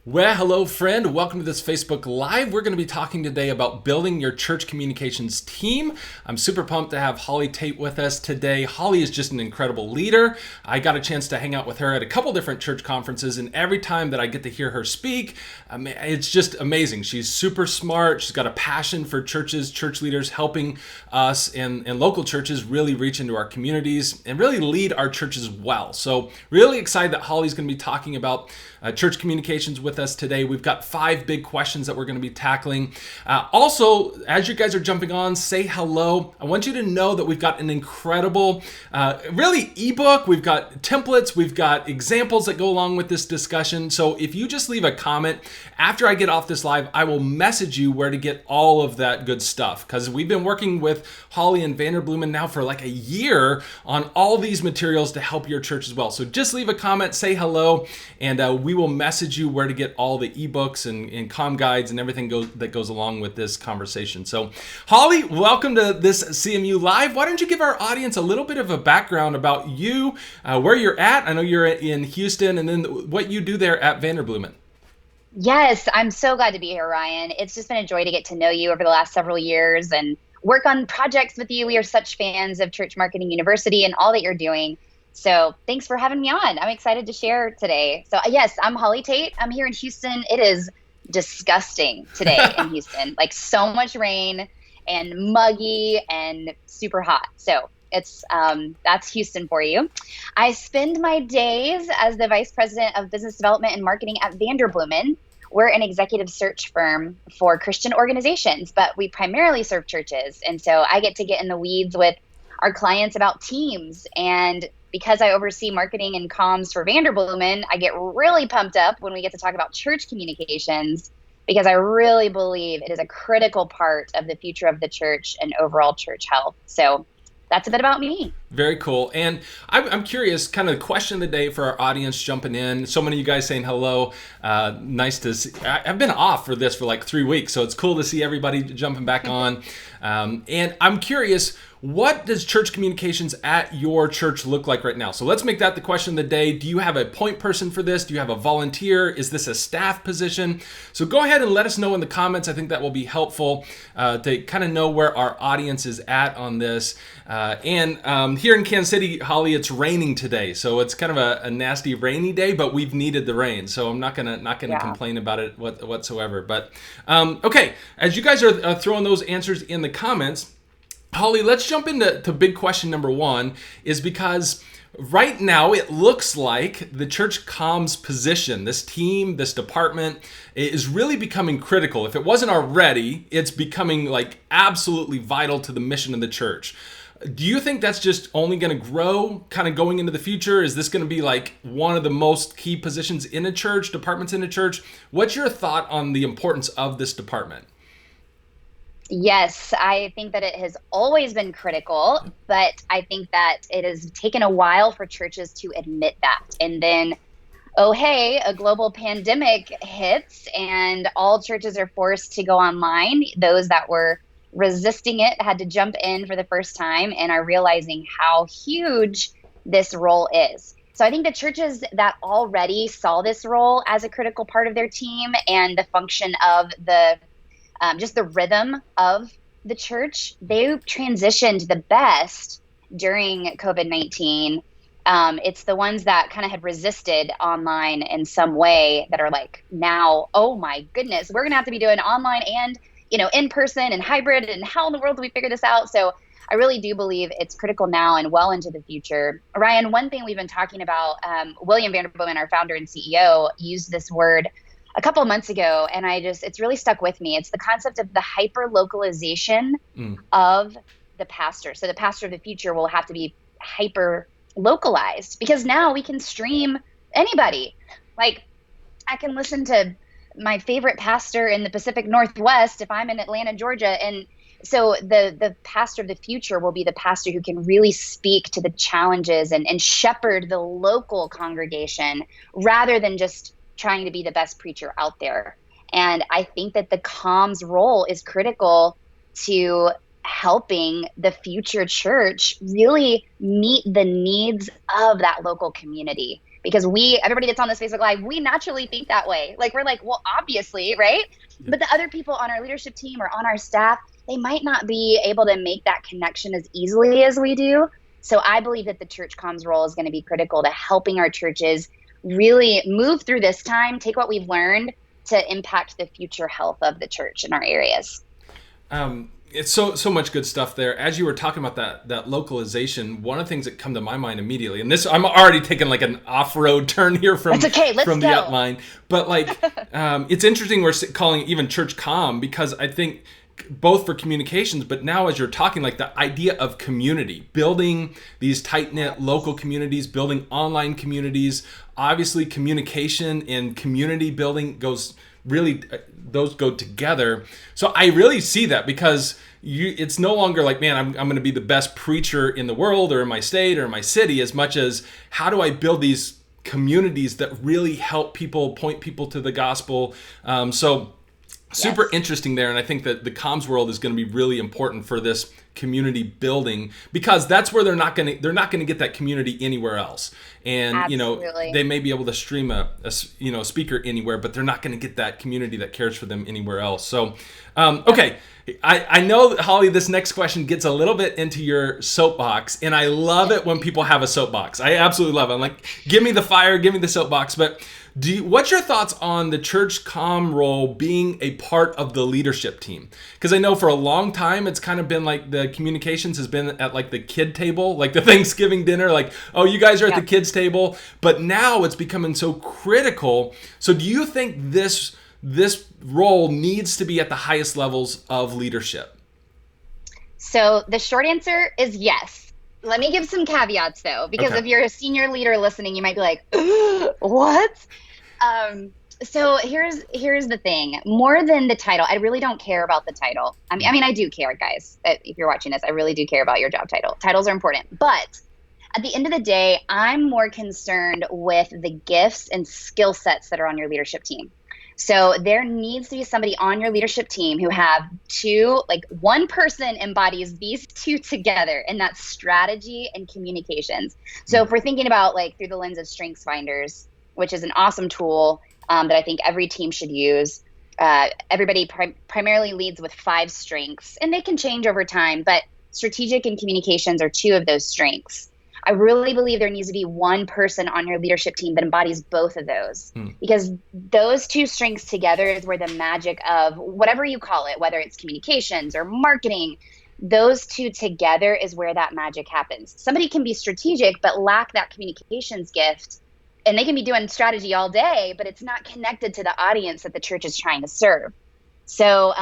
Well, hello, friend. Welcome to this Facebook Live. We're going to be talking today about building your church communications team. I'm super pumped to have Holly Tate with us today. Holly is just an incredible leader. I got a chance to hang out with her at a couple different church conferences, and every time that I get to hear her speak, it's just amazing. She's super smart. She's got a passion for churches, church leaders, helping us and local churches really reach into our communities and really lead our churches well. So really excited that Holly's going to be talking about church communications with us today. We've got 5 big questions that we're going to be tackling. Also, as you guys are jumping on, say hello. I want you to know that we've got an incredible, really ebook. We've got templates. We've got examples that go along with this discussion. So if you just leave a comment after I get off this live, I will message you where to get all of that good stuff, because we've been working with Holly and Vanderbloemen now for like a year on all these materials to help your church as well. So just leave a comment, say hello, and we will message you where to get all the ebooks and comm guides and everything that goes along with this conversation. So Holly, welcome to this CMU Live. Why don't you give our audience a little bit of a background about you, where you're at? I know you're in Houston, and then what you do there at Vanderbloemen. Yes, I'm so glad to be here, Ryan. It's just been a joy to get to know you over the last several years and work on projects with you. We are such fans of Church Marketing University and all that you're doing. So thanks for having me on. I'm excited to share today. So yes, I'm Holly Tate. I'm here in Houston. It is disgusting today in Houston, like so much rain and muggy and super hot. So it's that's Houston for you. I spend my days as the Vice President of Business Development and Marketing at Vanderbloemen. We're an executive search firm for Christian organizations, but we primarily serve churches. And so I get to get in the weeds with our clients about teams. And because I oversee marketing and comms for Vanderbloemen, I get really pumped up when we get to talk about church communications, because I really believe it is a critical part of the future of the church and overall church health. So that's a bit about me. Very cool. And I'm curious, kind of the question of the day for our audience jumping in. So many of you guys saying hello. Nice to see. I've been off for this for like 3 weeks, so it's cool to see everybody jumping back on. And I'm curious, what does church communications at your church look like right now? So let's make that the question of the day. Do you have a point person for this? Do you have a volunteer? Is this a staff position? So go ahead and let us know in the comments. I think that will be helpful to kind of know where our audience is at on this. And here in Kansas City, Holly, it's raining today. So it's kind of a nasty rainy day, but we've needed the rain. So I'm not gonna complain about it whatsoever. But okay, as you guys are throwing those answers in the comments, Holly, let's jump into big question number 1, is because right now it looks like the church comms position, this team, this department, is really becoming critical. If it wasn't already, it's becoming like absolutely vital to the mission of the church. Do you think that's just only going to grow kind of going into the future? Is this going to be like one of the most key positions in a church, departments in a church? What's your thought on the importance of this department? Yes, I think that it has always been critical, but I think that it has taken a while for churches to admit that. And then, oh, hey, a global pandemic hits and all churches are forced to go online. Those that were resisting it had to jump in for the first time and are realizing how huge this role is. So I think the churches that already saw this role as a critical part of their team and the function of the just the rhythm of the church, they transitioned the best during COVID-19. It's the ones that kind of had resisted online in some way that are like, now, oh my goodness, we're going to have to be doing online and, in person and hybrid, and how in the world do we figure this out? So I really do believe it's critical now and well into the future. Ryan, one thing we've been talking about, William Vanderbloemen, our founder and CEO, used this word a couple of months ago, and it's really stuck with me. It's the concept of the hyper-localization of the pastor. So the pastor of the future will have to be hyper-localized, because now we can stream anybody. Like, I can listen to my favorite pastor in the Pacific Northwest if I'm in Atlanta, Georgia. And so the pastor of the future will be the pastor who can really speak to the challenges and shepherd the local congregation rather than just trying to be the best preacher out there. And I think that the comms role is critical to helping the future church really meet the needs of that local community. because everybody that's on this Facebook Live, we naturally think that way. Like, we're like, well, obviously, right? Yeah. But the other people on our leadership team or on our staff, they might not be able to make that connection as easily as we do. So I believe that the church comms role is going to be critical to helping our churches really move through this time, take what we've learned to impact the future health of the church in our areas. It's so much good stuff there. As you were talking about that localization, one of the things that come to my mind immediately, and this, I'm already taking like an off-road turn here from the outline, but like it's interesting we're calling it even church comm, because I think both for communications, but now as you're talking, like the idea of community, building these tight-knit local communities, building online communities, obviously communication and community building those go together. So I really see that, because it's no longer like, man, I'm going to be the best preacher in the world or in my state or in my city, as much as how do I build these communities that really help people, point people to the gospel. Super interesting there, and I think that the comms world is going to be really important for this community building, because that's where they're not going to get that community anywhere else. And Absolutely. They may be able to stream a speaker anywhere, but they're not going to get that community that cares for them anywhere else. So, okay, I know, Holly, this next question gets a little bit into your soapbox, and I love it when people have a soapbox. I absolutely love it. I'm like, give me the fire, give me the soapbox, but. What's your thoughts on the church comm role being a part of the leadership team? Because I know for a long time it's kind of been like the communications has been at like the kid table, like the Thanksgiving dinner, like, oh, you guys are at the kids table. But now it's becoming so critical. So do you think this role needs to be at the highest levels of leadership? So the short answer is yes. Let me give some caveats, though, because if you're a senior leader listening, you might be like, what? So here's the thing. More than the title, I really don't care about the title. I mean, I do care, guys. If you're watching this, I really do care about your job title. Titles are important. But at the end of the day, I'm more concerned with the gifts and skill sets that are on your leadership team. So there needs to be somebody on your leadership team who have one person embodies these two together, and that's strategy and communications. So if we're thinking about like through the lens of Strengths Finders, which is an awesome tool that I think every team should use. Everybody primarily leads with 5 strengths, and they can change over time, but strategic and communications are 2 of those strengths. I really believe there needs to be one person on your leadership team that embodies both of those, because those 2 strengths together is where the magic of whatever you call it, whether it's communications or marketing, those 2 together is where that magic happens. Somebody can be strategic but lack that communications gift, and they can be doing strategy all day, but it's not connected to the audience that the church is trying to serve. So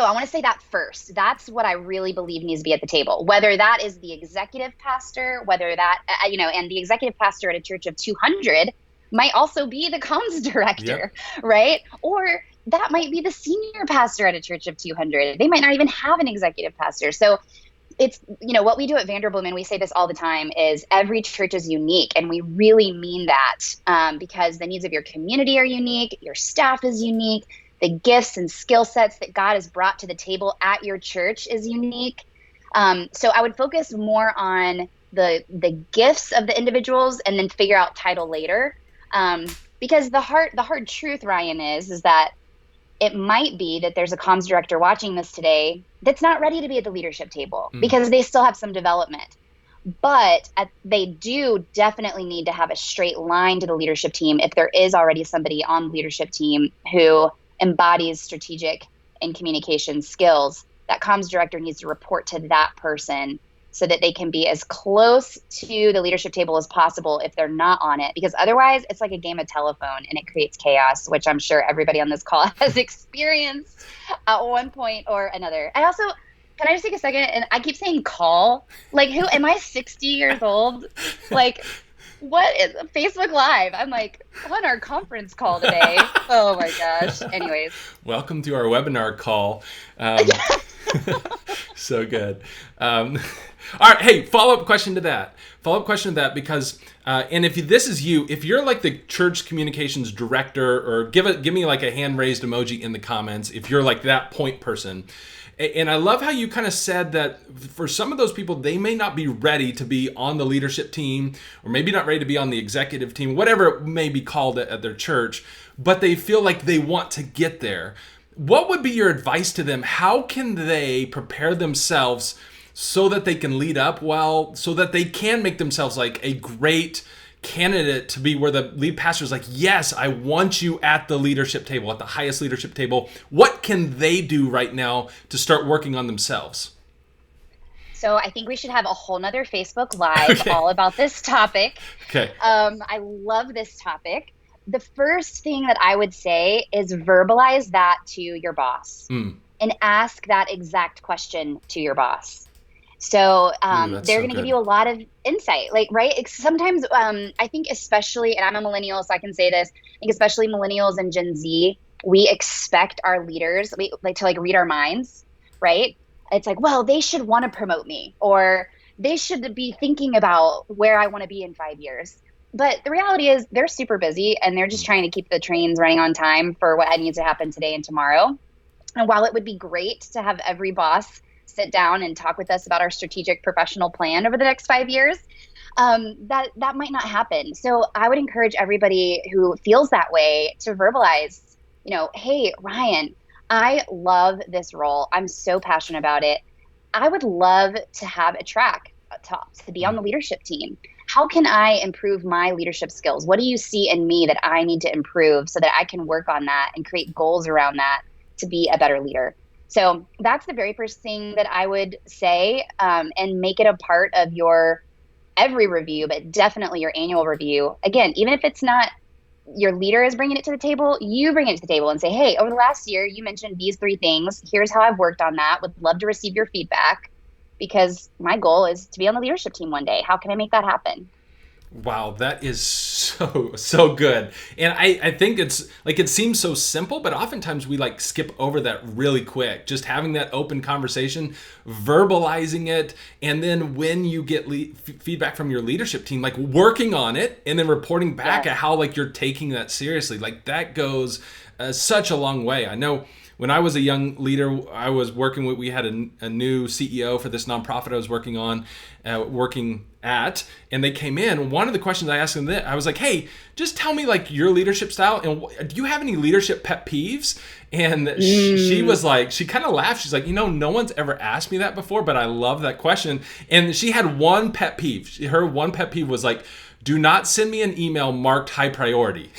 I want to say that first. That's what I really believe needs to be at the table, whether that is the executive pastor, whether that, and the executive pastor at a church of 200 might also be the comms director, right? Or that might be the senior pastor at a church of 200. They might not even have an executive pastor. So it's, what we do at Vanderbloemen, we say this all the time, is every church is unique. And we really mean that because the needs of your community are unique, your staff is unique, the gifts and skill sets that God has brought to the table at your church is unique. So I would focus more on the gifts of the individuals and then figure out title later. Because the hard truth, Ryan, is that it might be that there's a comms director watching this today that's not ready to be at the leadership table because they still have some development. But they do definitely need to have a straight line to the leadership team if there is already somebody on the leadership team who embodies strategic and communication skills. That comms director needs to report to that person so that they can be as close to the leadership table as possible if they're not on it, because otherwise it's like a game of telephone and it creates chaos, which I'm sure everybody on this call has experienced at one point or another. Can I just take a second? And I keep saying call. Like, who am I 60 years old? Like, what is Facebook Live? I'm like on our conference call today. Oh my gosh. Anyways. Welcome to our webinar call. So good. All right. Hey, follow-up question to that. Because, and if this is you, if you're like the church communications director, or give me like a hand raised emoji in the comments if you're like that point person. And I love how you kind of said that for some of those people, they may not be ready to be on the leadership team, or maybe not ready to be on the executive team, whatever it may be called at their church, but they feel like they want to get there. What would be your advice to them? How can they prepare themselves so that they can lead up well, so that they can make themselves like a great candidate to be where the lead pastor is like, yes, I want you at the leadership table, at the highest leadership table. What can they do right now to start working on themselves? So I think we should have a whole nother Facebook Live all about this topic. Okay. I love this topic. The first thing that I would say is verbalize that to your boss and ask that exact question to your boss. So they're going to give you a lot of insight, like, right? Sometimes I think especially, and I'm a millennial, so I can say this, I think especially millennials and Gen Z, we expect our leaders to read our minds, right? It's like, well, they should want to promote me, or they should be thinking about where I want to be in 5 years. But the reality is they're super busy and they're just trying to keep the trains running on time for what needs to happen today and tomorrow. And while it would be great to have every boss sit down and talk with us about our strategic professional plan over the next 5 years, that might not happen. So I would encourage everybody who feels that way to verbalize, hey, Ryan, I love this role. I'm so passionate about it. I would love to have a track to be on the leadership team. How can I improve my leadership skills? What do you see in me that I need to improve so that I can work on that and create goals around that to be a better leader? So that's the very first thing that I would say, and make it a part of your every review, but definitely your annual review. Again, even if it's not your leader is bringing it to the table, you bring it to the table and say, hey, over the last year, you mentioned these 3 things. Here's how I've worked on that. Would love to receive your feedback, because my goal is to be on the leadership team one day. How can I make that happen? Wow, that is so good. And I think it's like, it seems so simple, but oftentimes we like skip over that really quick. Just having that open conversation, verbalizing it, and then when you get feedback from your leadership team, like working on it and then reporting back at how like you're taking that seriously. Like that goes such a long way. I know when I was a young leader, I was working with, we had a new CEO for this nonprofit I was working at, and they came in. One of the questions I asked them, I was like, hey, just tell me like your leadership style, and do you have any leadership pet peeves? And she was like, she kind of laughed. She's like, no one's ever asked me that before, but I love that question. And she had one pet peeve. Her one pet peeve was like, do not send me an email marked high priority.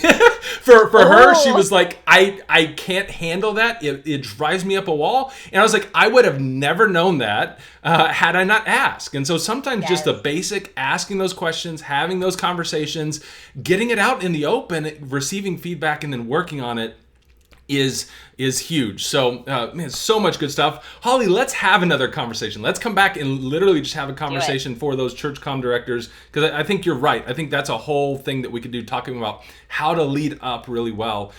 For her, she was like, I can't handle that. It drives me up a wall. And I was like, I would have never known that had I not asked. And so sometimes just the basic asking those questions, having those conversations, getting it out in the open, receiving feedback, and then working on it is huge. So man, so much good stuff. Holly, let's have another conversation. Let's come back and literally just have a conversation for those church comm directors, because I think you're right. I think that's a whole thing that we could do, talking about how to lead up really well.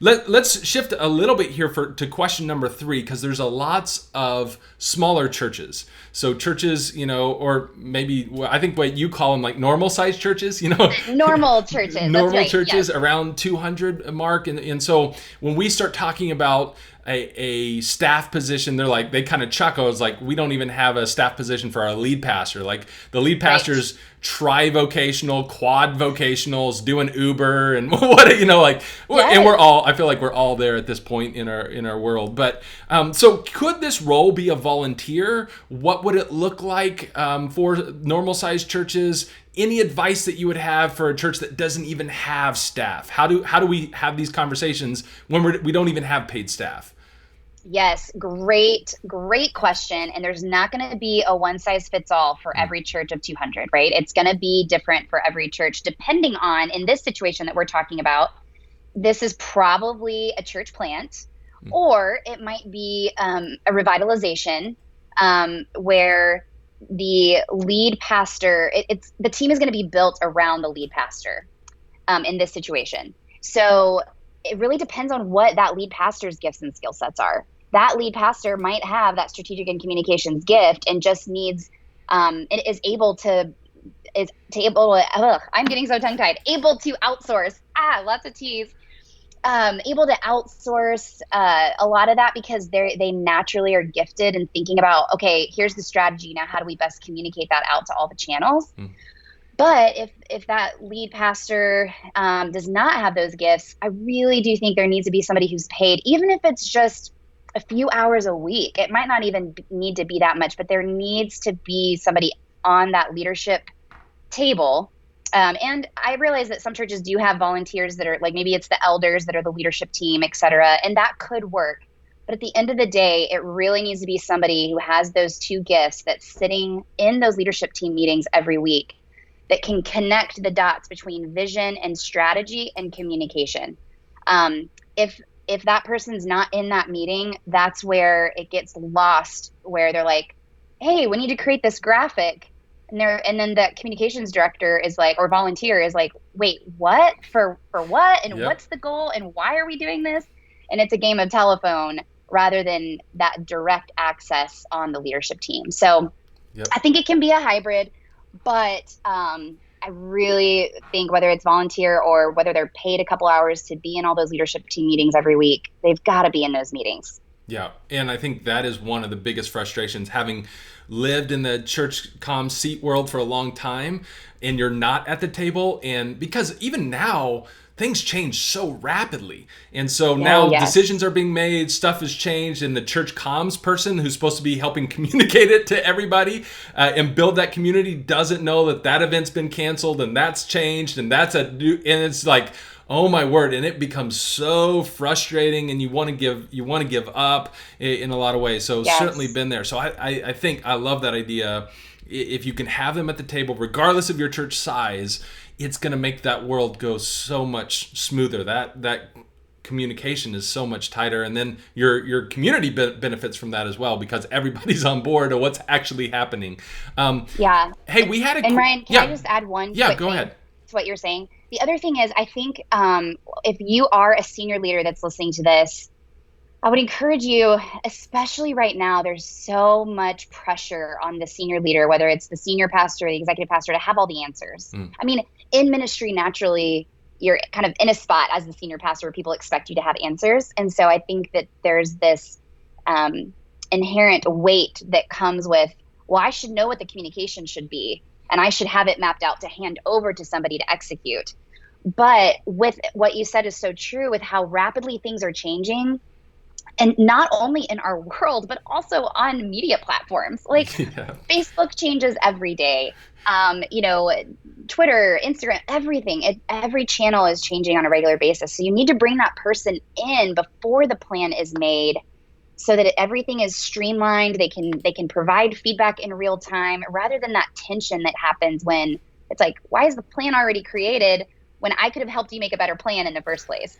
Let's shift a little bit here to question number 3, because there's a lots of smaller churches. So churches, or maybe I think what you call them, like normal sized churches, Normal churches. Normal that's right. churches, yes. Around 200 mark. And so when we start talking about a staff position, they kind of chuckle. It's like, we don't even have a staff position for our lead pastor. Like the lead pastor's tri-vocational, quad vocationals, doing Uber and what, and I feel like we're all there at this point in our world. But so could this role be a volunteer? What would it look like for normal sized churches? Any advice that you would have for a church that doesn't even have staff? How do we have these conversations when we don't even have paid staff? Yes, great question. And there's not going to be a one size fits all for every church of 200, right? It's going to be different for every church, depending on, in this situation that we're talking about, this is probably a church plant, or it might be a revitalization where the lead pastor, the team is going to be built around the lead pastor in this situation. So it really depends on what that lead pastor's gifts and skill sets are. That lead pastor might have that strategic and communications gift and just needs, I'm getting so tongue tied, able to outsource, lots of T's, able to outsource a lot of that because they naturally are gifted in thinking about, okay, here's the strategy. Now, how do we best communicate that out to all the channels? But if that lead pastor does not have those gifts, I really do think there needs to be somebody who's paid, even if it's just a few hours a week. It might not even need to be that much, but there needs to be somebody on that leadership table. And I realize that some churches do have volunteers that are like, maybe it's the elders that are the leadership team, et cetera, and that could work. But at the end of the day, it really needs to be somebody who has those two gifts that's sitting in those leadership team meetings every week that can connect the dots between vision and strategy and communication. If that person's not in that meeting, that's where it gets lost, where they're like, hey, we need to create this graphic. And then the communications director is like, or volunteer is like, wait, what? For what? And what's the goal? And why are we doing this? And it's a game of telephone rather than that direct access on the leadership team. So I think it can be a hybrid, but I really think whether it's volunteer or whether they're paid a couple hours to be in all those leadership team meetings every week, they've got to be in those meetings. Yeah, and I think that is one of the biggest frustrations, having lived in the church comm seat world for a long time, and you're not at the table, and because even now, things change so rapidly. And so now decisions are being made, stuff has changed, and the church comms person who's supposed to be helping communicate it to everybody and build that community doesn't know that that event's been canceled and that's changed and that's a new, and it's like, oh my word, and it becomes so frustrating, and you want to give up in a lot of ways. So certainly been there. So I think I love that idea. If you can have them at the table, regardless of your church size, it's going to make that world go so much smoother. That communication is so much tighter, and then your community benefits from that as well because everybody's on board of what's actually happening. Hey, we had and Ryan, can I just add one? Yeah, go ahead. To what you're saying. The other thing is, I think if you are a senior leader that's listening to this, I would encourage you, especially right now, there's so much pressure on the senior leader, whether it's the senior pastor or the executive pastor, to have all the answers. I mean, in ministry, naturally, you're kind of in a spot as the senior pastor where people expect you to have answers. And so I think that there's this inherent weight that comes with, well, I should know what the communication should be, and I should have it mapped out to hand over to somebody to execute. But with what you said is so true with how rapidly things are changing, and not only in our world, but also on media platforms. Like Facebook changes every day. Twitter, Instagram, everything. Every channel is changing on a regular basis. So you need to bring that person in before the plan is made, so that everything is streamlined. They can provide feedback in real time, rather than that tension that happens when it's like, why is the plan already created when I could have helped you make a better plan in the first place?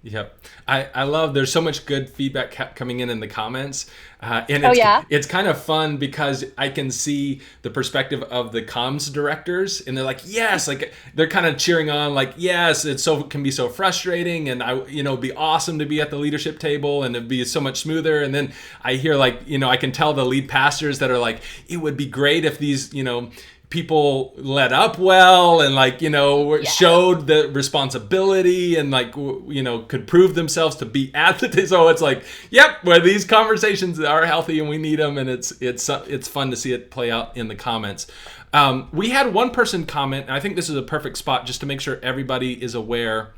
Yep. I love, there's so much good feedback coming in the comments. And it's kind of fun because I can see the perspective of the comms directors, and they're like, yes, like they're kind of cheering on, like, yes, can be so frustrating, and it'd be awesome to be at the leadership table and it'd be so much smoother. And then I hear I can tell the lead pastors that are like, it would be great if these, people led up well and showed the responsibility and could prove themselves to be at the so it's like, yep, where these conversations are healthy and we need them, and it's fun to see it play out in the comments. We had one person comment, and I think this is a perfect spot just to make sure everybody is aware.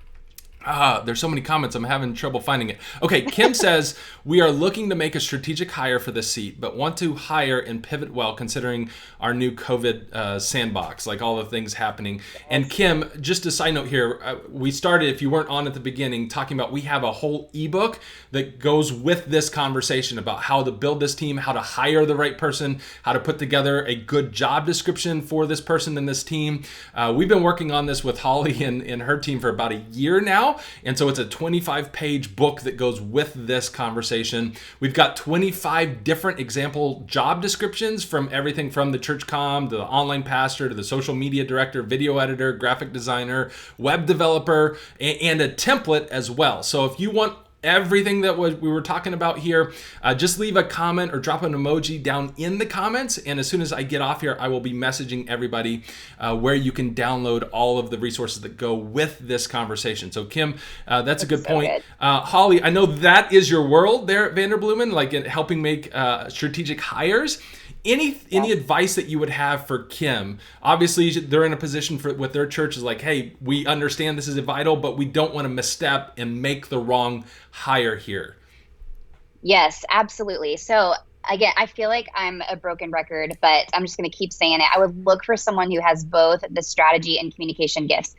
There's so many comments, I'm having trouble finding it. Okay, Kim says, we are looking to make a strategic hire for this seat, but want to hire and pivot well considering our new COVID sandbox, like all the things happening. And Kim, just a side note here, we started, if you weren't on at the beginning, talking about we have a whole ebook that goes with this conversation about how to build this team, how to hire the right person, how to put together a good job description for this person and this team. We've been working on this with Holly and her team for about a year now. And so it's a 25-page book that goes with this conversation. We've got 25 different example job descriptions, from everything from the church comm to the online pastor to the social media director, video editor, graphic designer, web developer, and a template as well. So if you want everything that we were talking about here, just leave a comment or drop an emoji down in the comments. And as soon as I get off here, I will be messaging everybody where you can download all of the resources that go with this conversation. So Kim, that's a good point. Good. Holly, I know that is your world there at Vanderbloemen, like in helping make strategic hires. Any advice that you would have for Kim? Obviously, they're in a position with their church is like, hey, we understand this is vital, but we don't want to misstep and make the wrong hire here. Yes, absolutely. So again, I feel like I'm a broken record, but I'm just going to keep saying it. I would look for someone who has both the strategy and communication gifts.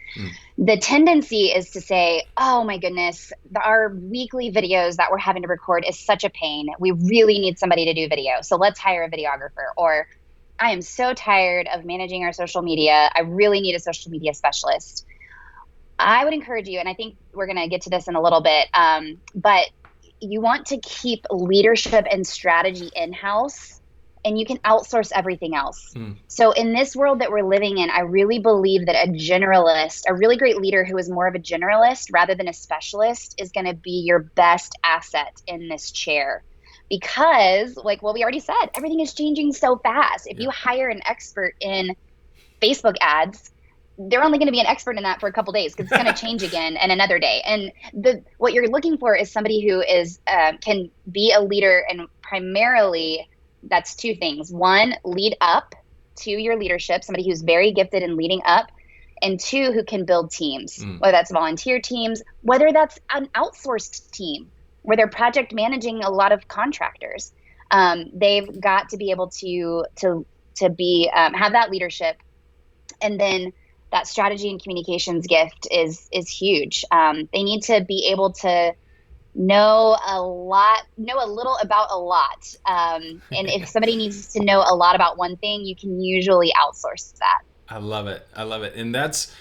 The tendency is to say, oh my goodness, our weekly videos that we're having to record is such a pain. We really need somebody to do video. So let's hire a videographer. Or I am so tired of managing our social media. I really need a social media specialist. I would encourage you, and I think we're going to get to this in a little bit, but you want to keep leadership and strategy in-house, and you can outsource everything else. So in this world that we're living in, I really believe that a generalist, a really great leader who is more of a generalist rather than a specialist, is going to be your best asset in this chair. Because, like what we already said, everything is changing so fast. If you hire an expert in Facebook ads, they're only going to be an expert in that for a couple days because it's going to change again and another day. And what you're looking for is somebody who is can be a leader, and primarily that's two things. One, lead up to your leadership, somebody who's very gifted in leading up, and two, who can build teams, whether that's volunteer teams, whether that's an outsourced team where they're project managing a lot of contractors. They've got to be able to be have that leadership, and then that strategy and communications gift is huge. They need to be able to know a little about a lot. And if somebody needs to know a lot about one thing, you can usually outsource that. I love it. And that's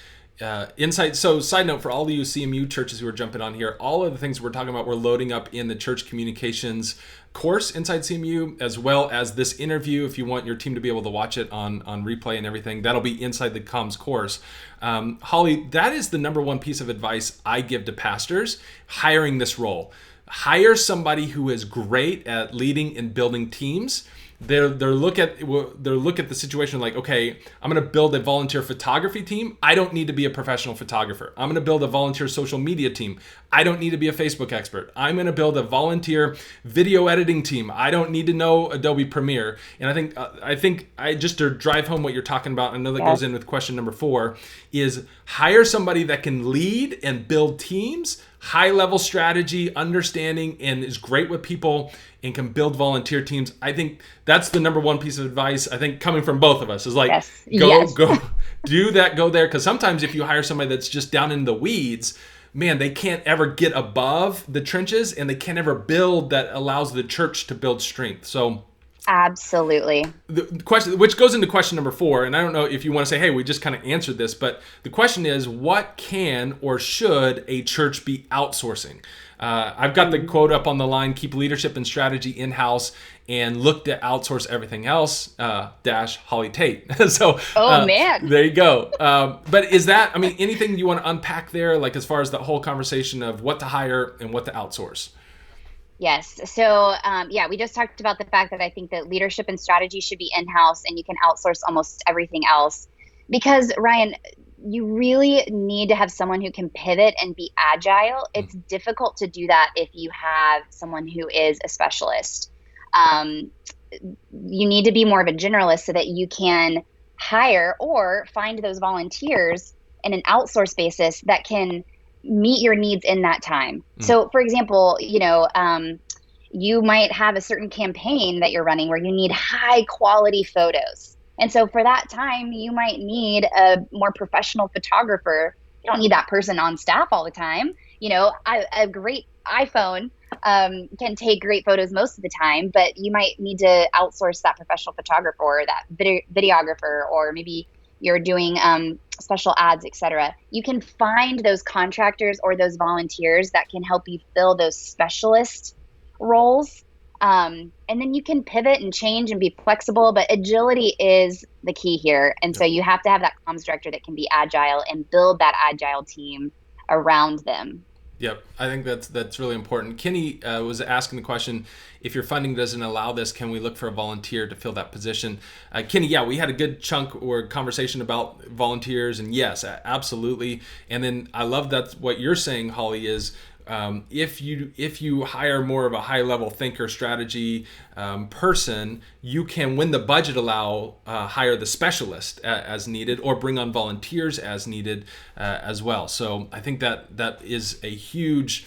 insight. So side note for all of you CMU churches who are jumping on here, all of the things we're talking about, we're loading up in the church communications course inside CMU, as well as this interview. If you want your team to be able to watch it on replay and everything, that'll be inside the comms course. Holly, that is the number one piece of advice I give to pastors hiring this role. Hire somebody who is great at leading and building teams. They look at the situation like, okay, I'm going to build a volunteer photography team. I don't need to be a professional photographer. I'm going to build a volunteer social media team. I don't need to be a Facebook expert. I'm going to build a volunteer video editing team. I don't need to know Adobe Premiere. And I think just to drive home what you're talking about, I know that goes in with question number 4, is hire somebody that can lead and build teams, high level strategy, understanding, and is great with people and can build volunteer teams. I think that's the number one piece of advice, I think, coming from both of us is like, go do that, go there. Because sometimes if you hire somebody that's just down in the weeds, man, they can't ever get above the trenches, and they can't ever build that allows the church to build strength. So absolutely. The question, which goes into question number 4, and I don't know if you want to say, hey, we just kind of answered this, but the question is, what can or should a church be outsourcing? I've got the quote up on the line: keep leadership and strategy in-house and look to outsource everything else, dash Holly Tate. So, man, there you go. But is that, I mean, anything you want to unpack there, like as far as the whole conversation of what to hire and what to outsource? Yes. So, we just talked about the fact that I think that leadership and strategy should be in-house, and you can outsource almost everything else. Because, Ryan, you really need to have someone who can pivot and be agile. It's difficult to do that if you have someone who is a specialist. You need to be more of a generalist so that you can hire or find those volunteers in an outsource basis that can meet your needs in that time. So, for example, you might have a certain campaign that you're running where you need high quality photos. And so for that time, you might need a more professional photographer. You don't need that person on staff all the time. A great iPhone can take great photos most of the time, but you might need to outsource that professional photographer or that videographer, or maybe you're doing special ads, etc. You can find those contractors or those volunteers that can help you fill those specialist roles. And then you can pivot and change and be flexible, but agility is the key here. And so you have to have that comms director that can be agile and build that agile team around them. Yep, I think that's really important. Kenny was asking the question: if your funding doesn't allow this, can we look for a volunteer to fill that position? Kenny, yeah, we had a good chunk or conversation about volunteers, and yes, absolutely. And then I love that what you're saying, Holly, is if you hire more of a high level thinker, strategy person, you can, when the budget allow, hire the specialist as needed, or bring on volunteers as needed as well. So I think that is a huge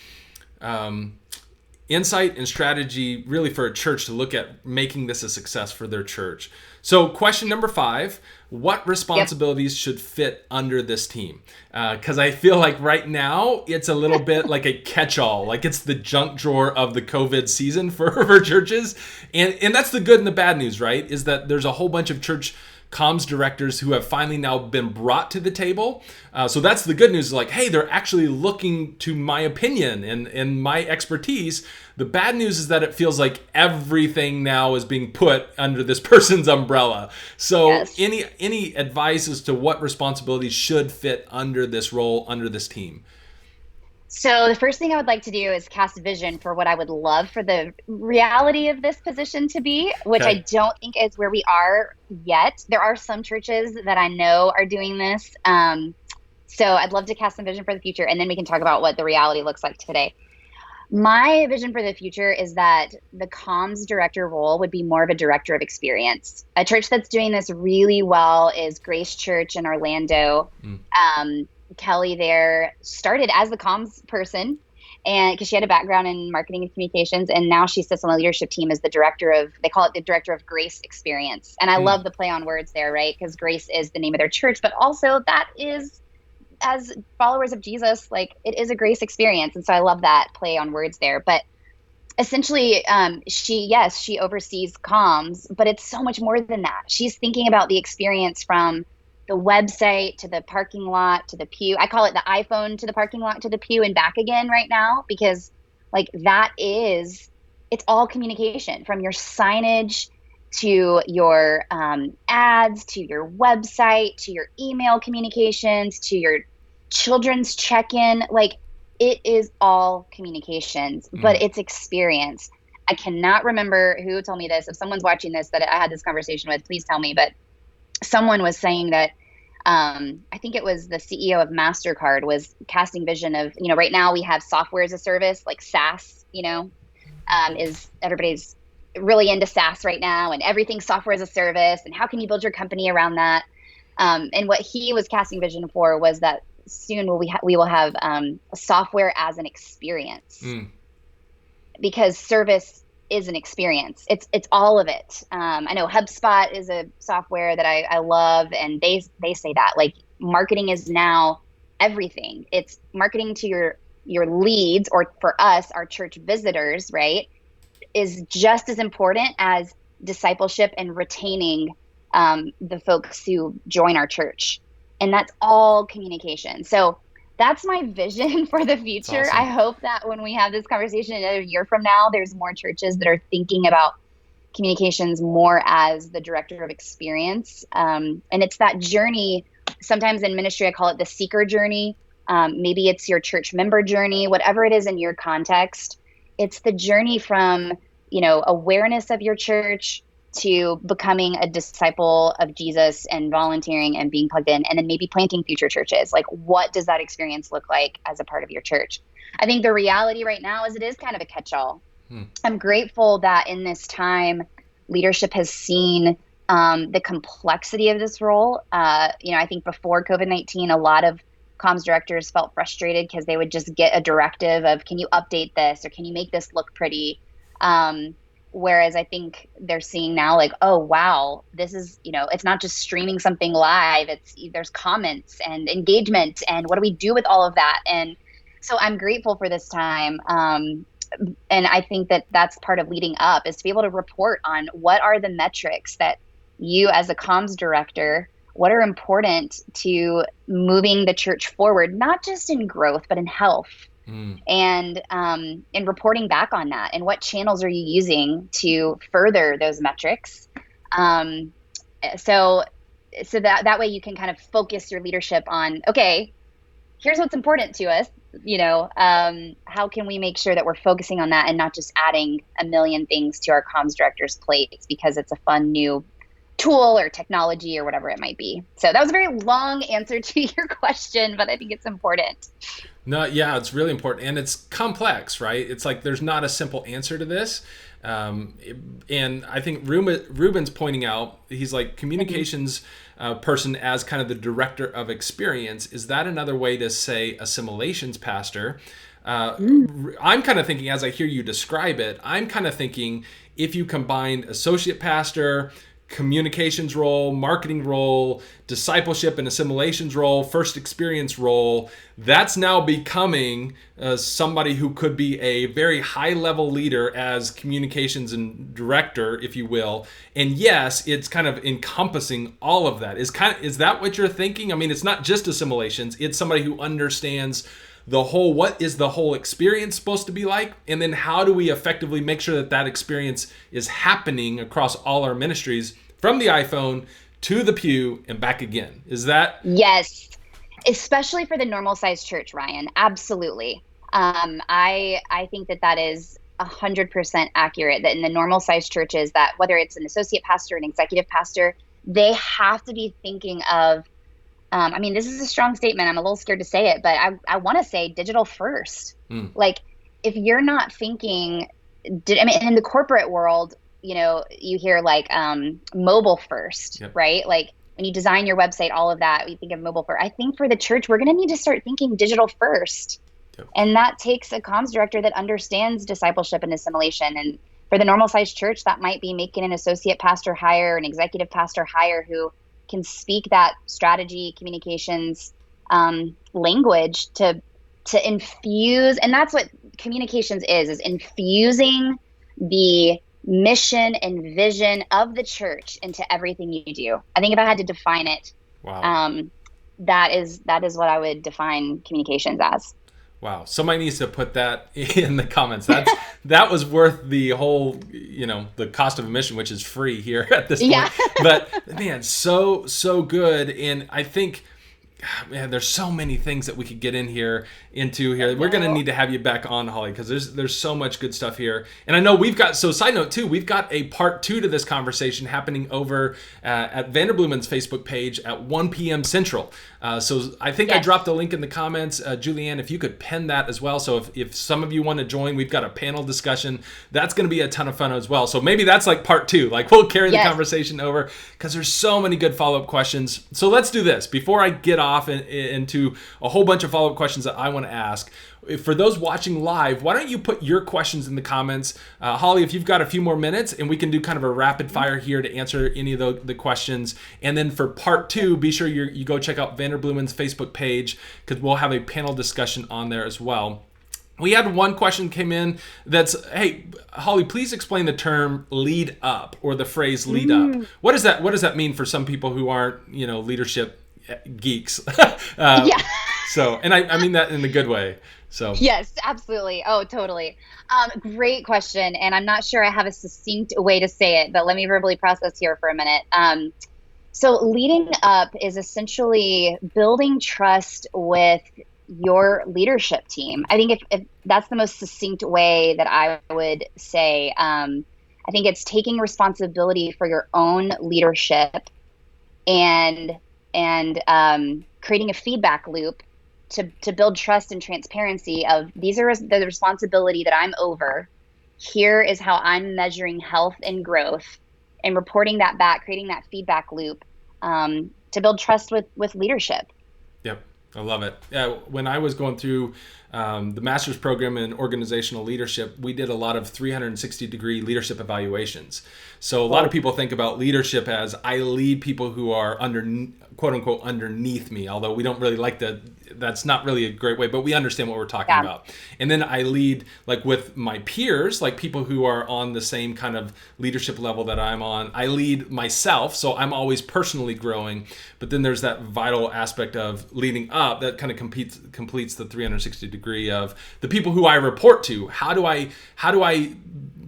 insight and strategy really for a church to look at making this a success for their church. So question number 5, what responsibilities should fit under this team? Because I feel like right now it's a little bit like a catch-all, like it's the junk drawer of the COVID season for churches. And that's the good and the bad news, right? Is that there's a whole bunch of church comms directors who have finally now been brought to the table. So that's the good news, like, hey, they're actually looking to my opinion and my expertise. The bad news is that it feels like everything now is being put under this person's umbrella. So Yes. any advice as to what responsibilities should fit under this role, under this team? So the first thing I would like to do is cast vision for what I would love for the reality of this position to be, which Okay. I don't think is where we are yet. There are some churches that I know are doing this. So I'd love to cast some vision for the future, and then we can talk about what the reality looks like today. My vision for the future is that the comms director role would be more of a director of experience. A church that's doing this really well is Grace Church in Orlando. Kelly there started as the comms person, and because she had a background in marketing and communications, and now she sits on the leadership team as the director of, they call it the director of Grace Experience. And I love the play on words there, right? Because Grace is the name of their church, but also that is, as followers of Jesus, like, it is a grace experience. And so I love that play on words there. But essentially, she oversees comms, but it's so much more than that. She's thinking about the experience from the website to the parking lot to the pew. I call it the iPhone to the parking lot to the pew and back again right now, because like it's all communication, from your signage to your ads, to your website, to your email communications, to your children's check-in. Like, it is all communications, but it's experience. I cannot remember who told me this. If someone's watching this that I had this conversation with, please tell me. But someone was saying that I think it was the CEO of MasterCard was casting vision of, right now we have software as a service, like SaaS, is everybody's really into SaaS right now, and everything software as a service, and how can you build your company around that? And what he was casting vision for was that soon we will have software as an experience, because service is an experience. It's all of it. I know HubSpot is a software that I love, and they say that, like, marketing is now everything. It's marketing to your leads, or for us, our church visitors, right, is just as important as discipleship and retaining the folks who join our church. And that's all communication. So that's my vision for the future. Awesome. I hope that when we have this conversation another year from now, there's more churches that are thinking about communications more as the director of experience. And it's that journey. Sometimes in ministry, I call it the seeker journey. Maybe it's your church member journey, whatever it is in your context. It's the journey from, awareness of your church to becoming a disciple of Jesus and volunteering and being plugged in, and then maybe planting future churches. Like, what does that experience look like as a part of your church? I think the reality right now is it is kind of a catch-all. I'm grateful that in this time, leadership has seen the complexity of this role. I think before COVID-19, a lot of comms directors felt frustrated because they would just get a directive of, can you update this, or can you make this look pretty? Whereas I think they're seeing now, like, oh, wow, this is, it's not just streaming something live. There's comments and engagement, and what do we do with all of that? And so I'm grateful for this time. And I think that that's part of leading up, is to be able to report on what are the metrics that you as a comms director, what are important to moving the church forward, not just in growth, but in health. And reporting back on that, and what channels are you using to further those metrics? So that way you can kind of focus your leadership on, okay, here's what's important to us. how can we make sure that we're focusing on that and not just adding a million things to our comms director's plates because it's a fun new tool or technology or whatever it might be. So that was a very long answer to your question, but I think it's important. No, yeah, it's really important, and it's complex, right? It's like there's not a simple answer to this. And I think Ruben's pointing out, he's like communications person as kind of the director of experience. Is that another way to say assimilations pastor? I'm kind of thinking, as I hear you describe it, I'm kind of thinking if you combined associate pastor, communications role, marketing role, discipleship and assimilations role, first experience role, that's now becoming somebody who could be a very high level leader as communications and director, if you will. And yes, it's kind of encompassing all of that. Is that what you're thinking? I mean, it's not just assimilations, it's somebody who understands the whole, what is the whole experience supposed to be like? And then how do we effectively make sure that that experience is happening across all our ministries from the iPhone to the pew and back again? Is that? Yes, especially for the normal sized church, Ryan. Absolutely. I think that is 100% accurate, that in the normal sized churches, that whether it's an associate pastor, an executive pastor, they have to be thinking of, this is a strong statement. I'm a little scared to say it, but I want to say digital first. Like, if you're not thinking, in the corporate world, you hear like mobile first, yep. Right? Like when you design your website, all of that, we think of mobile first. I think for the church, we're going to need to start thinking digital first. Yep. And that takes a comms director that understands discipleship and assimilation. And for the normal sized church, that might be making an associate pastor hire, an executive pastor hire who can speak that strategy, communications language to infuse. And that's what communications is infusing the mission and vision of the church into everything you do. I think if I had to define it, wow. That is what I would define communications as. Wow. Somebody needs to put that in the comments. That was worth the whole, the cost of admission, which is free here at this point. Yeah. But man, so good. And I think, man, there's so many things that we could get into here. We're going to need to have you back on, Holly, because there's so much good stuff here. And I know side note too, we've got a part 2 to this conversation happening over at Vanderbloemen's Facebook page at 1 p.m. Central. So I think I dropped a link in the comments. Julianne, if you could pen that as well. So if some of you want to join, we've got a panel discussion. That's going to be a ton of fun as well. So maybe that's like part 2. Like we'll carry the conversation over because there's so many good follow-up questions. So let's do this. Before I get off into a whole bunch of follow-up questions that I want to ask, for those watching live, why don't you put your questions in the comments? Holly, if you've got a few more minutes, and we can do kind of a rapid fire here to answer any of the questions. And then for part 2, be sure you go check out Vanderbloemen's Facebook page because we'll have a panel discussion on there as well. We had one question came in that's, hey, Holly, please explain the term lead up or the phrase lead up. What does that mean for some people who aren't, leadership geeks? Yeah. So, and I mean that in a good way. So yes, absolutely. Oh, totally. Great question. And I'm not sure I have a succinct way to say it, but let me verbally process here for a minute. So leading up is essentially building trust with your leadership team. I think if that's the most succinct way that I would say, I think it's taking responsibility for your own leadership and creating a feedback loop to build trust and transparency of these are the responsibility that I'm over. Here is how I'm measuring health and growth, and reporting that back, creating that feedback loop to build trust with leadership. Yep. I love it. When I was going through the master's program in organizational leadership, we did a lot of 360-degree leadership evaluations. So a lot of people think about leadership as I lead people who are quote unquote underneath me, although we don't really like that's not really a great way, but we understand what we're talking about. And then I lead like with my peers, like people who are on the same kind of leadership level that I'm on. I lead myself, so I'm always personally growing. But then there's that vital aspect of leading up that kind of completes the 360 degree of the people who I report to. How do I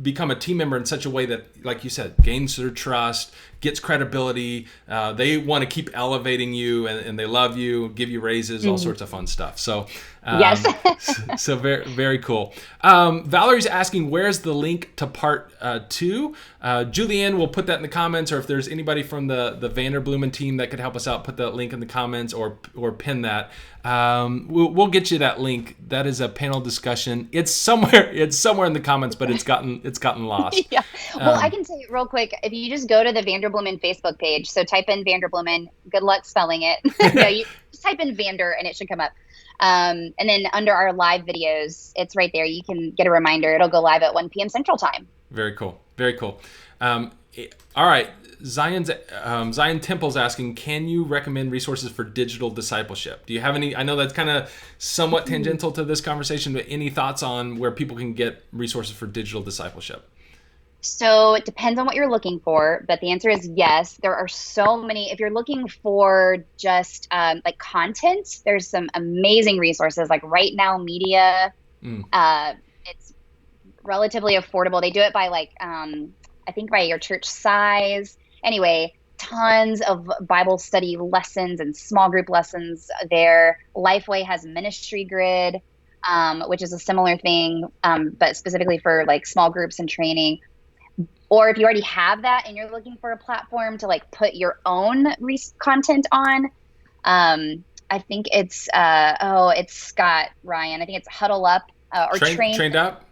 become a team member in such a way that, like you said, gains their trust, gets credibility. They want to keep elevating you, and they love you, give you raises, all sorts of fun stuff. So Yes. so very, very cool. Valerie's asking, where's the link to part 2? Julianne will put that in the comments, or if there's anybody from the Vanderbloemen team that could help us out, put that link in the comments or pin that. We'll get you that link. That is a panel discussion. It's somewhere in the comments, but it's gotten lost. Yeah. Well, I can say real quick, if you just go to the Vanderbloemen Facebook page, so type in Vanderbloemen, good luck spelling it. No, you just type in Vander and it should come up. And then under our live videos, it's right there. You can get a reminder. It'll go live at 1 p.m. Central Time. Very cool. Very cool. All right. Zion Temple's asking, can you recommend resources for digital discipleship? Do you have any? I know that's kind of somewhat tangential to this conversation, but any thoughts on where people can get resources for digital discipleship? So it depends on what you're looking for, but the answer is yes. There are so many. If you're looking for just like content, there's some amazing resources like Right Now Media. It's relatively affordable. They do it by like, I think by your church size. Anyway, tons of Bible study lessons and small group lessons there. Lifeway has Ministry Grid, which is a similar thing, but specifically for like small groups and training. Or if you already have that and you're looking for a platform to like put your own content on, I think it's it's Scott Ryan. I think it's Huddle Up or Trained Up.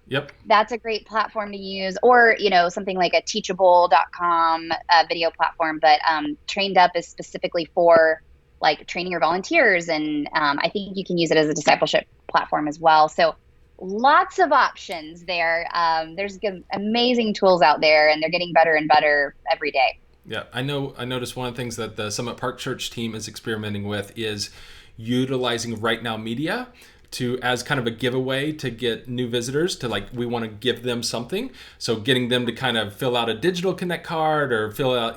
Yep. That's a great platform to use, or something like a Teachable.com video platform. But Trained Up is specifically for like training your volunteers, and I think you can use it as a discipleship platform as well. So lots of options there. There's amazing tools out there, and they're getting better and better every day. Yeah, I noticed one of the things that the Summit Park Church team is experimenting with is utilizing Right Now Media as kind of a giveaway to get new visitors to, like, we want to give them something. So getting them to kind of fill out a digital connect card or fill out,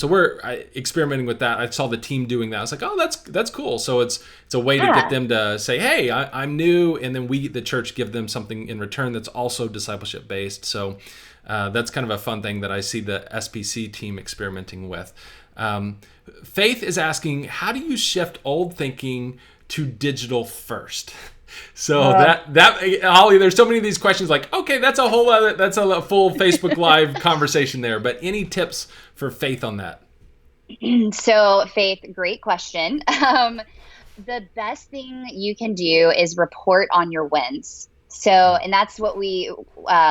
so we're experimenting with that. I saw the team doing that. I was like, oh, that's cool. So it's a way to get them to say, hey, I'm new. And then we, the church, give them something in return that's also discipleship based. So that's kind of a fun thing that I see the SPC team experimenting with. Faith is asking, how do you shift old thinking to digital first? So that Holly, there's so many of these questions, like, okay, that's a full Facebook Live conversation there, but any tips for Faith on that? So Faith, great question. The best thing you can do is report on your wins. So, and that's what we,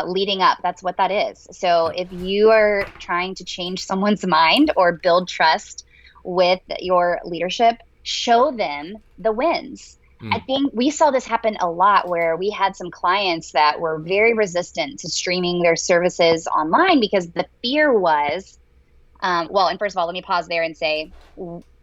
leading up, that's what that is. So if you are trying to change someone's mind or build trust with your leadership, show them the wins. I think we saw this happen a lot where we had some clients that were very resistant to streaming their services online because the fear was, and first of all, let me pause there and say,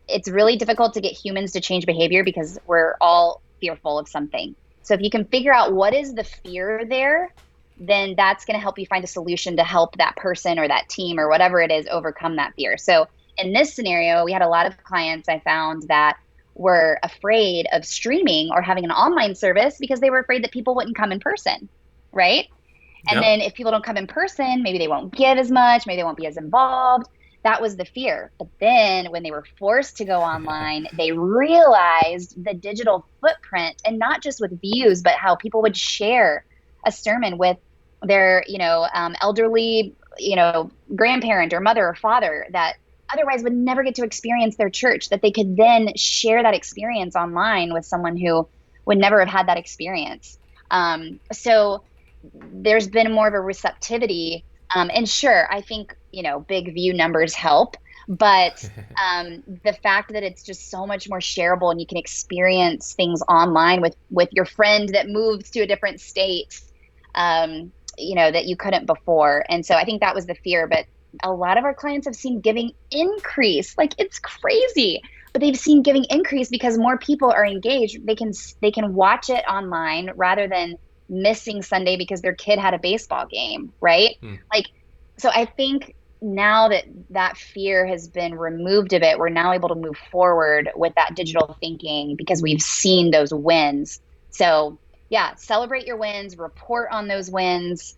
it's really difficult to get humans to change behavior because we're all fearful of something. So if you can figure out what is the fear there, then that's going to help you find a solution to help that person or that team or whatever it is overcome that fear. So in this scenario, we had a lot of clients I found that were afraid of streaming or having an online service because they were afraid that people wouldn't come in person, right? And then if people don't come in person, maybe they won't give as much, maybe they won't be as involved. That was the fear. But then when they were forced to go online, they realized the digital footprint, and not just with views, but how people would share a sermon with their, elderly, grandparent or mother or father that otherwise would never get to experience their church, that they could then share that experience online with someone who would never have had that experience. So there's been more of a receptivity. And sure, I think, big view numbers help, but the fact that it's just so much more shareable and you can experience things online with your friend that moves to a different state, that you couldn't before. And so I think that was the fear, but a lot of our clients have seen giving increase. Like, it's crazy, but they've seen giving increase because more people are engaged. They can watch it online rather than missing Sunday because their kid had a baseball game, right? So I think now that fear has been removed a bit, we're now able to move forward with that digital thinking because we've seen those wins. So yeah, celebrate your wins, report on those wins.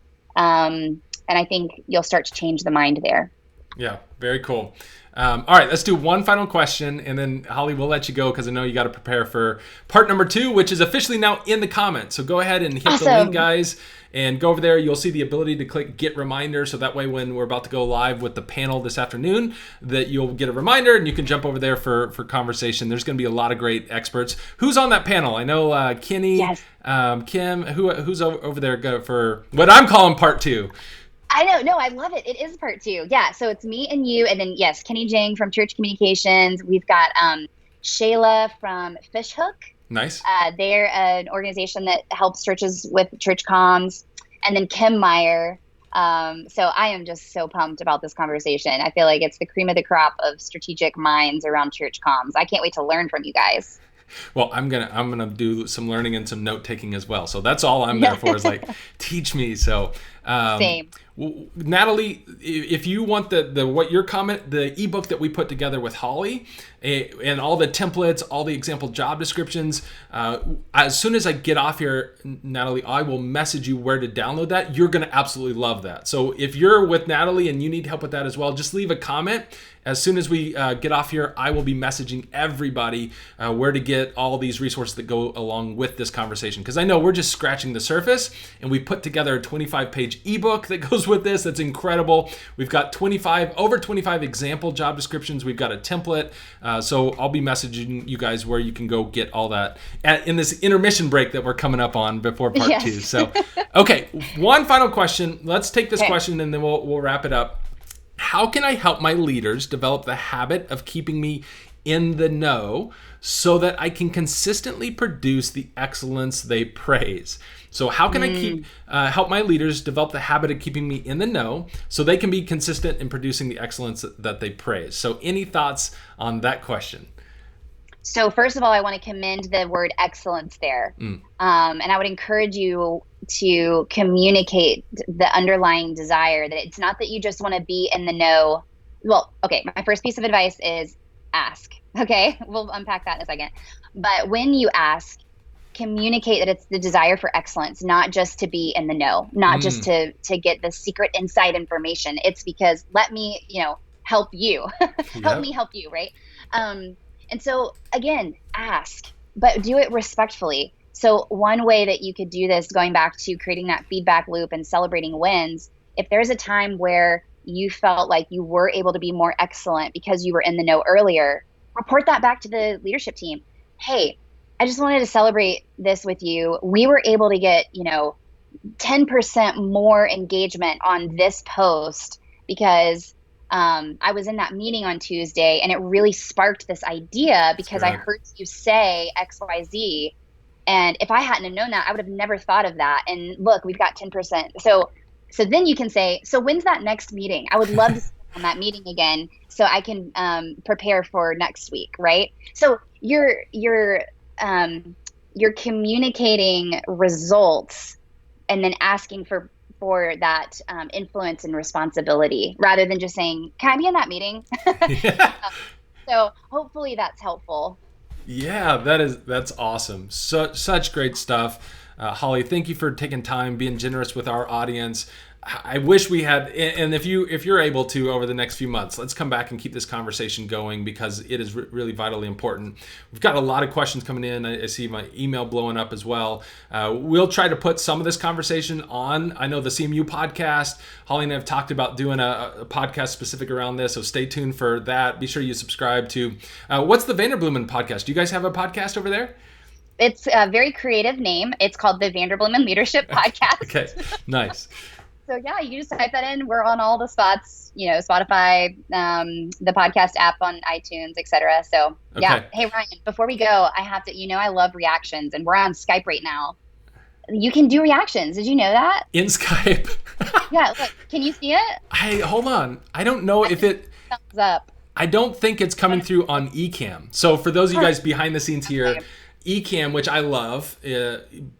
And I think you'll start to change the mind there. Yeah, very cool. All right, let's do one final question, and then Holly, we'll let you go because I know you got to prepare for part number 2, which is officially now in the comments. So go ahead and hit the link, guys, and go over there. You'll see the ability to click Get Reminder, so that way when we're about to go live with the panel this afternoon, that you'll get a reminder and you can jump over there for conversation. There's going to be a lot of great experts. Who's on that panel? I know Kenny, yes. Kim. Who's over there for what I'm calling part 2? I know. No, I love it. It is part 2. Yeah. So it's me and you. And then, yes, Kenny Jang from Church Communications. We've got Shayla from Fishhook. Nice. They're an organization that helps churches with church comms. And then Kim Meyer. So I am just so pumped about this conversation. I feel like it's the cream of the crop of strategic minds around church comms. I can't wait to learn from you guys. Well, I'm gonna do some learning and some note taking as well. So that's all I'm there for is like teach me. So same. Natalie, if you want the ebook that we put together with Holly and all the templates, all the example job descriptions, as soon as I get off here, Natalie, I will message you where to download that. You're going to absolutely love that. So if you're with Natalie and you need help with that as well, just leave a comment. As soon as we get off here, I will be messaging everybody where to get all these resources that go along with this conversation. Because I know we're just scratching the surface, and we put together a 25-page ebook that goes with this. That's incredible. We've got over 25 example job descriptions. We've got a template. So I'll be messaging you guys where you can go get all that in this intermission break that we're coming up on before part 2. So, okay, one final question. Let's take this question, and then we'll wrap it up. How can I help my leaders develop the habit of keeping me in the know so that I can consistently produce the excellence they praise? So how can I help my leaders develop the habit of keeping me in the know so they can be consistent in producing the excellence that they praise? So any thoughts on that question? So first of all, I want to commend the word excellence there. And I would encourage you to communicate the underlying desire that it's not that you just want to be in the know. Well, okay, my first piece of advice is ask. Okay, we'll unpack that in a second. But when you ask, communicate that it's the desire for excellence, not just to be in the know, not just to get the secret inside information. It's because let me, help you. Help me help you, right? And so again, ask, but do it respectfully. So one way that you could do this, going back to creating that feedback loop and celebrating wins, if there's a time where you felt like you were able to be more excellent because you were in the know earlier, report that back to the leadership team. Hey, I just wanted to celebrate this with you. We were able to get, 10% more engagement on this post because I was in that meeting on Tuesday and it really sparked this idea because I heard you say X, Y, Z. And if I hadn't have known that, I would have never thought of that. And look, we've got 10%. So then you can say, so when's that next meeting? I would love to see on that meeting again so I can prepare for next week, right? So you're communicating results and then asking for that influence and responsibility rather than just saying, can I be in that meeting? So hopefully that's helpful. Yeah, that's awesome. Such great stuff. Holly, thank you for taking time, being generous with our audience. I wish we had, and if you're able to over the next few months, let's come back and keep this conversation going because it is really vitally important. We've got a lot of questions coming in. I see my email blowing up as well. We'll try to put some of this conversation on. I know the CMU podcast, Holly and I have talked about doing a podcast specific around this, so stay tuned for that. Be sure you subscribe to, what's the Vanderbloemen podcast? Do you guys have a podcast over there? It's a very creative name. It's called the Vanderbloemen Leadership Podcast. Okay, nice. So yeah, you just type that in. We're on all the spots, Spotify, the podcast app on iTunes, etc. So yeah. Hey Ryan, before we go, I have to, I love reactions and we're on Skype right now. You can do reactions. Did you know that? In Skype. Yeah. Look, can you see it? Hold on. I don't know if it. Thumbs up. I don't think it's coming through on eCam. So for those of you guys behind the scenes here, Ecamm, which I love,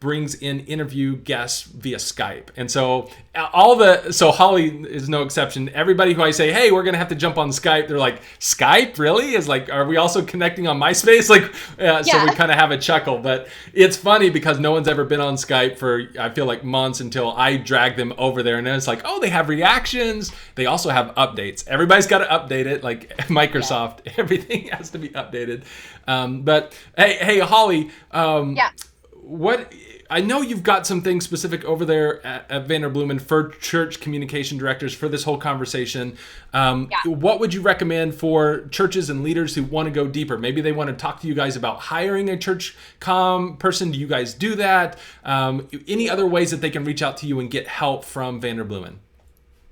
brings in interview guests via Skype. And so Holly is no exception. Everybody who I say, hey, we're going to have to jump on Skype, they're like, Skype? Really? Is like, are we also connecting on MySpace? Like, so we kind of have a chuckle. But it's funny because no one's ever been on Skype for, I feel like, months until I drag them over there. And then it's like, oh, they have reactions. They also have updates. Everybody's got to update it. Like Microsoft, everything has to be updated. But hey, Holly, what, I know you've got some things specific over there at Vanderbloemen for church communication directors for this whole conversation. What would you recommend for churches and leaders who want to go deeper? Maybe they want to talk to you guys about hiring a church comm person. Do you guys do that? Any other ways that they can reach out to you and get help from Vanderbloemen?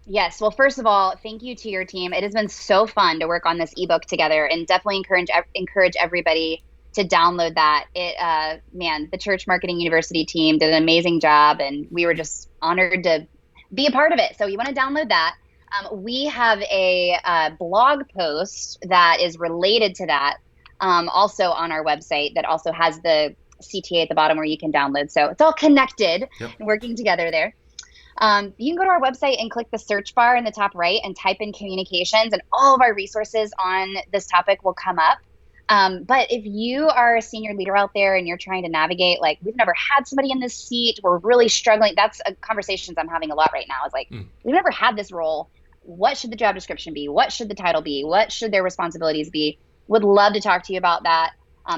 Yes. Well, first of all, thank you to your team. It has been so fun to work on this ebook together, and definitely encourage everybody to download that. The Church Marketing University team did an amazing job, and we were just honored to be a part of it. So you want to download that. We have a blog post that is related to that, also on our website, that also has the CTA at the bottom where you can download. So it's all connected and working together there. You can go to our website and click the search bar in the top right and type in communications, and all of our resources on this topic will come up. But if you are a senior leader out there and you're trying to navigate, like, we've never had somebody in this seat, we're really struggling. That's conversations I'm having a lot right now, is like, we've never had this role. What should the job description be? What should the title be? What should their responsibilities be? Would love to talk to you about that.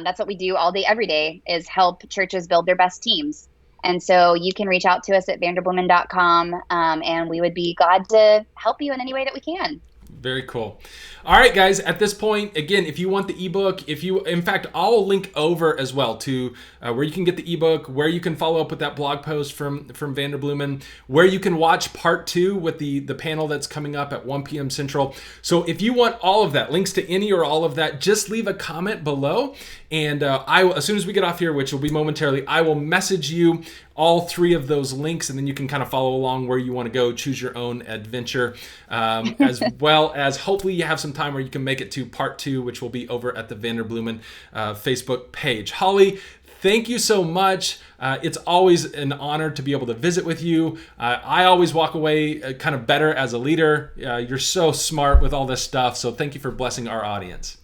That's what we do all day, every day, is help churches build their best teams. And so you can reach out to us at vanderbloemen.com, and we would be glad to help you in any way that we can. Very cool. All right, guys, at this point, again, if you want the ebook, in fact, I'll link over as well to where you can get the ebook, where you can follow up with that blog post from Vanderbloemen, where you can watch part 2 with the panel that's coming up at 1 p.m. Central. So if you want all of that, links to any or all of that, just leave a comment below. And as soon as we get off here, which will be momentarily, I will message you all 3 of those links, and then you can kind of follow along where you want to go, choose your own adventure, as well as hopefully you have some time where you can make it to part 2, which will be over at the Vanderbloemen Facebook page. Holly, thank you so much. It's always an honor to be able to visit with you. I always walk away kind of better as a leader. You're so smart with all this stuff, so thank you for blessing our audience.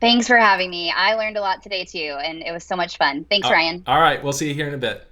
Thanks for having me. I learned a lot today too, and it was so much fun. Thanks, Ryan. All right, we'll see you here in a bit.